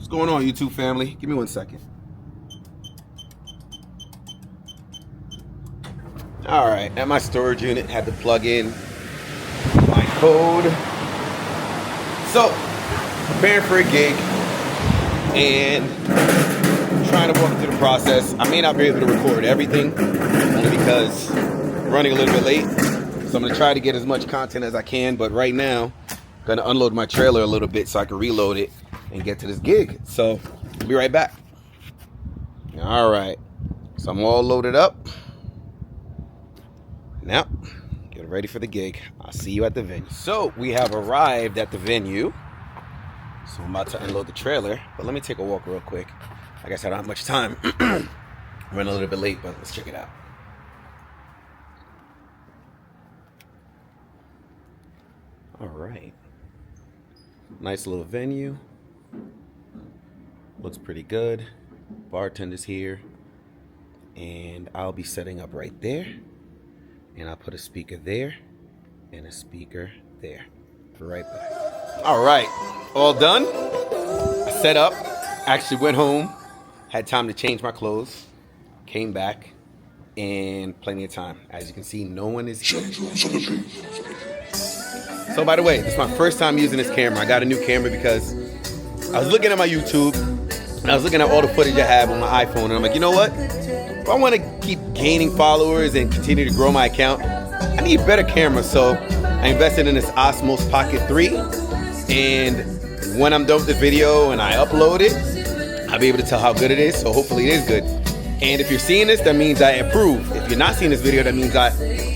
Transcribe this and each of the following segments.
What's going on, YouTube family? Give me 1 second. All right, at my storage unit, had to plug in my code. So, preparing for a gig and trying to walk through the process. I may not be able to record everything only because I'm running a little bit late. So I'm gonna try to get as much content as I can, but right now, I'm gonna unload my trailer a little bit so I can reload it and get to this gig. So, I'll be right back. All right, so I'm all loaded up. Now, get ready for the gig. I'll see you at the venue. So, we have arrived at the venue. So, I'm about to unload the trailer, but let me take a walk real quick. Like I said, I don't have much time. I'm running a little bit late, but let's check it out. All right. Nice little venue. Looks pretty good. Bartender's here. And I'll be setting up right there. And I'll put a speaker there and a speaker there. Be right back. All right, all done. I set up, actually went home, had time to change my clothes, came back, and plenty of time. As you can see, no one is here. So by the way, this is my first time using this camera. I got a new camera because I was looking at my YouTube, and I was looking at all the footage I have on my iPhone, and I'm like, you know what? If I want to keep gaining followers and continue to grow my account, I need a better camera. So I invested in this Osmos Pocket 3. And when I'm done with the video and I upload it, I'll be able to tell how good it is. So hopefully it is good. And if you're seeing this, that means I approve. If you're not seeing this video, that means I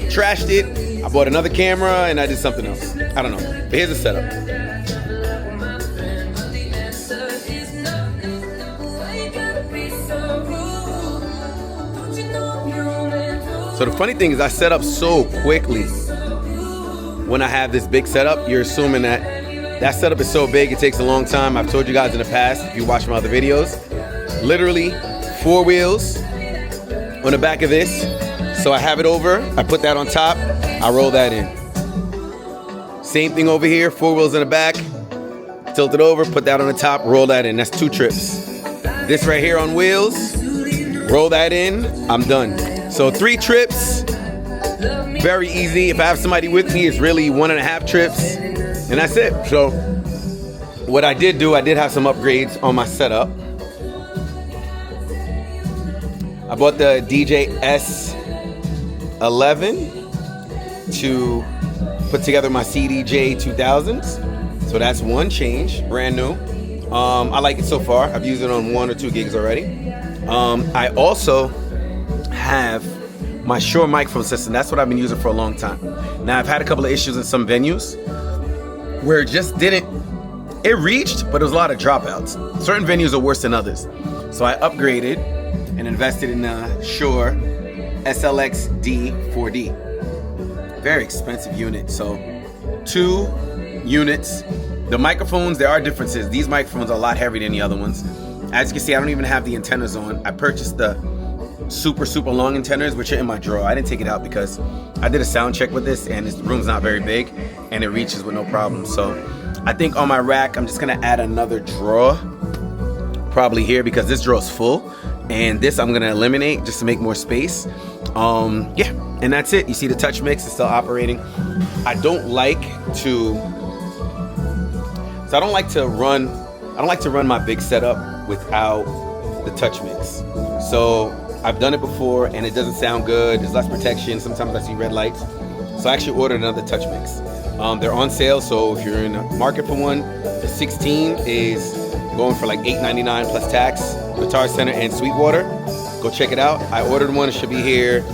trashed it. I bought another camera and I did something else. I don't know. But here's the setup. So the funny thing is I set up so quickly. When I have this big setup, you're assuming that setup is so big, it takes a long time. I've told you guys in the past, if you watch my other videos, literally 4 wheels on the back of this. So I have it over, I put that on top, I roll that in. Same thing over here, 4 wheels in the back, tilt it over, put that on the top, roll that in. That's 2 trips. This right here on wheels, roll that in, I'm done. So 3 trips, very easy. If I have somebody with me, it's really 1.5 trips, and that's it. So what I did do, I did have some upgrades on my setup. I bought the DJ S11 to put together my CDJ 2000s. So that's one change, brand new. I like it so far. I've used it on 1 or 2 gigs already. I also have my Shure microphone system. That's what I've been using for a long time. Now, I've had a couple of issues in some venues where it just didn't, it reached, but there was a lot of dropouts. Certain venues are worse than others. So I upgraded and invested in the Shure SLX D4D. Very expensive unit. So 2 units. The microphones, there are differences. These microphones are a lot heavier than the other ones. As you can see, I don't even have the antennas on. I purchased the super long antennas, which are in my drawer. I didn't take it out because I did a sound check with this and this room's not very big and it reaches with no problem. So I think on my rack, I'm just gonna add another drawer probably here because this drawer is full, and this I'm gonna eliminate just to make more space. Yeah, and that's it. You see the touch mix is still operating. I don't like to run my big setup without the touch mix. So I've done it before and it doesn't sound good. There's less protection. Sometimes I see red lights. So I actually ordered another touch mix. They're on sale, so if you're in the market for one, the 16 is going for like $8.99 plus tax. Guitar Center and Sweetwater. Go check it out. I ordered one. It should be here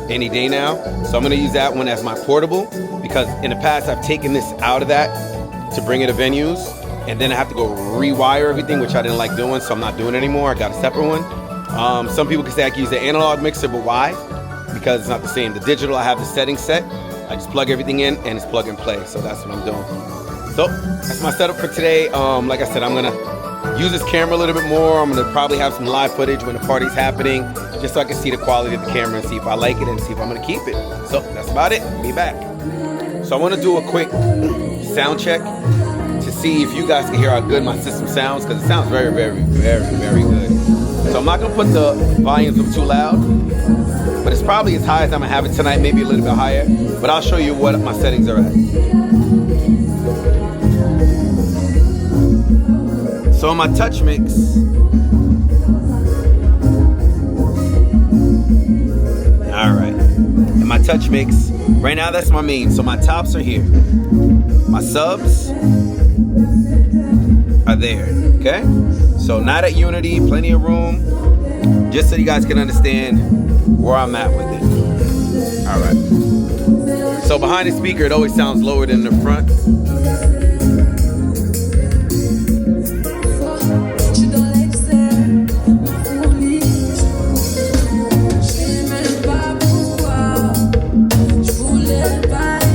any day now. So I'm gonna use that one as my portable because in the past I've taken this out of that to bring it to venues, and then I have to go rewire everything, which I didn't like doing, so I'm not doing it anymore. I got a separate one. Some people can say I can use the analog mixer, but why? Because it's not the same. The digital, I have the settings set. I just plug everything in and it's plug and play. So that's what I'm doing. So that's my setup for today. Like I said, I'm gonna use this camera a little bit more. I'm gonna probably have some live footage when the party's happening, just so I can see the quality of the camera and see if I like it and see if I'm gonna keep it. So that's about it. Be back. So I wanna do a quick sound check to see see if you guys can hear how good my system sounds, because it sounds very, very, very, very good. So I'm not gonna put the volumes up too loud, but it's probably as high as I'm gonna have it tonight, maybe a little bit higher. But I'll show you what my settings are at. So on my touch mix, all right, in my touch mix, right now that's my main. So my tops are here. My subs are there, okay? So not at Unity, plenty of room, just so you guys can understand where I'm at with it. All right. So behind the speaker, it always sounds lower than the front.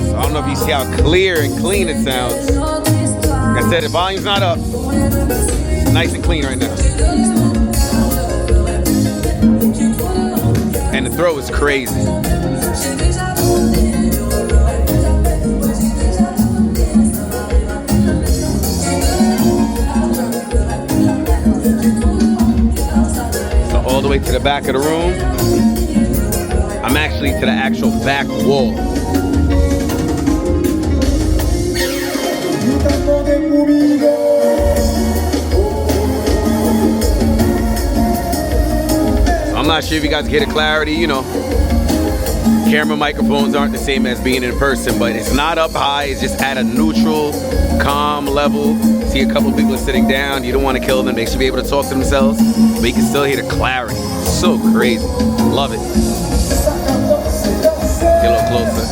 So I don't know if you see how clear and clean it sounds. Like I said, the volume's not up. It's nice and clean right now. And the throw is crazy. So all the way to the back of the room. I'm actually to the actual back wall. I'm not sure if you guys get a clarity, you know. Camera microphones aren't the same as being in person, but it's not up high, it's just at a neutral, calm level. See a couple people sitting down, you don't want to kill them, they should be able to talk to themselves, but you can still hear the clarity. So crazy. Love it. Get a little closer.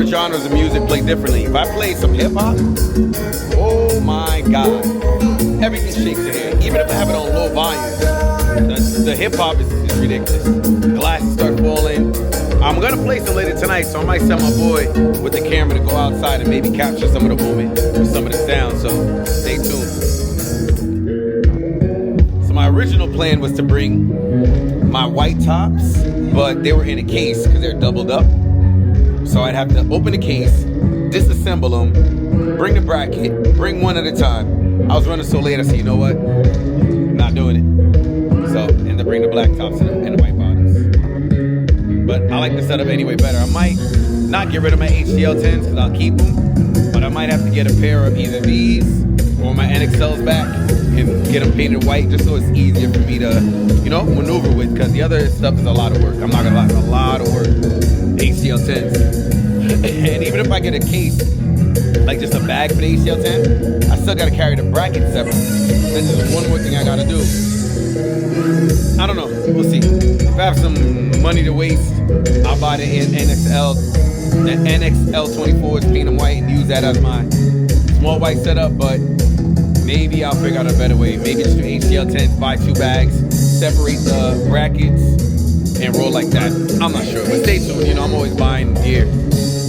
Genres of music play differently. If I play some hip hop, oh my god, everything shakes in here. Even if I have it on low volume, the hip hop is ridiculous. Glasses start falling. I'm gonna play some later tonight, so I might send my boy with the camera to go outside and maybe capture some of the moment or some of the sound. So stay tuned. So my original plan was to bring my white tops, but they were in a case because they're doubled up. So I'd have to open the case, disassemble them, bring the bracket, bring one at a time. I was running so late, I said, you know what? Not doing it. So, and then bring the black tops and the white bottoms. But I like the setup anyway better. I might not get rid of my HDL 10s because I'll keep them, but I might have to get a pair of either these or my NXLs back and get them painted white just so it's easier for me to, you know, maneuver with, because the other stuff is a lot of work. I'm not gonna lie, it's a lot of work. HDL 10s. And even if I get a case, like just a bag for the HDL 10, I still gotta carry the bracket separate. That's just one more thing I gotta do. I don't know, we'll see. If I have some money to waste, I'll buy the NXL 24s, paint them white, and use that as my small white setup, but maybe I'll figure out a better way. Maybe just do HDL 10s, buy 2 bags, separate the brackets, and roll like that. I'm not sure, but stay tuned. You know, I'm always buying gear.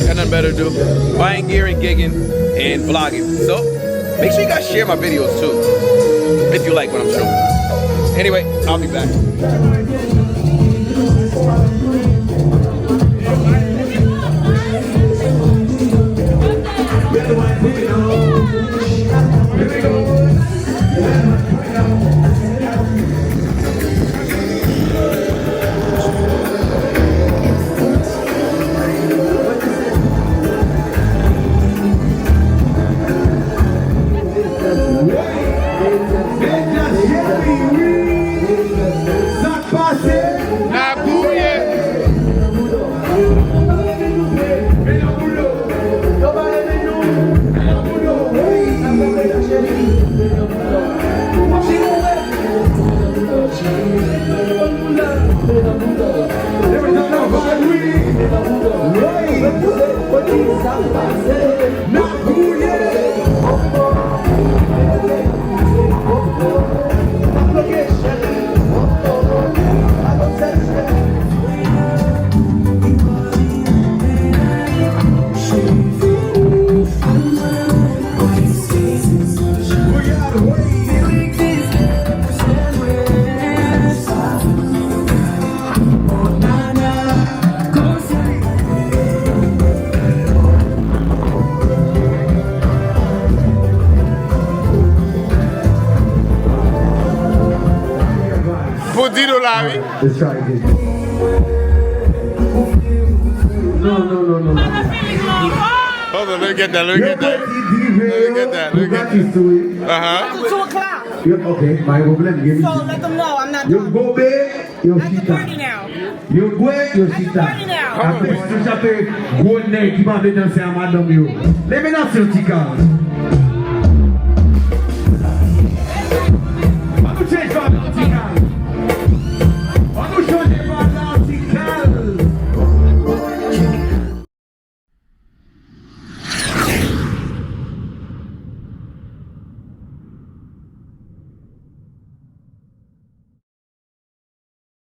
Got nothing better to do. Buying gear and gigging and vlogging. So make sure you guys share my videos too, if you like what I'm showing. Anyway, I'll be back. Ça passe. Let's try again. No. Hold on, let me get that. Let me get that. To 2 o'clock. Okay, my problem. So let them know I'm not You done. go back, you I'm at the party now. You go back, you sit down. Party now. Après, tu chapes, go neck, qui m'a fait danser à madame yo. Let me not see you,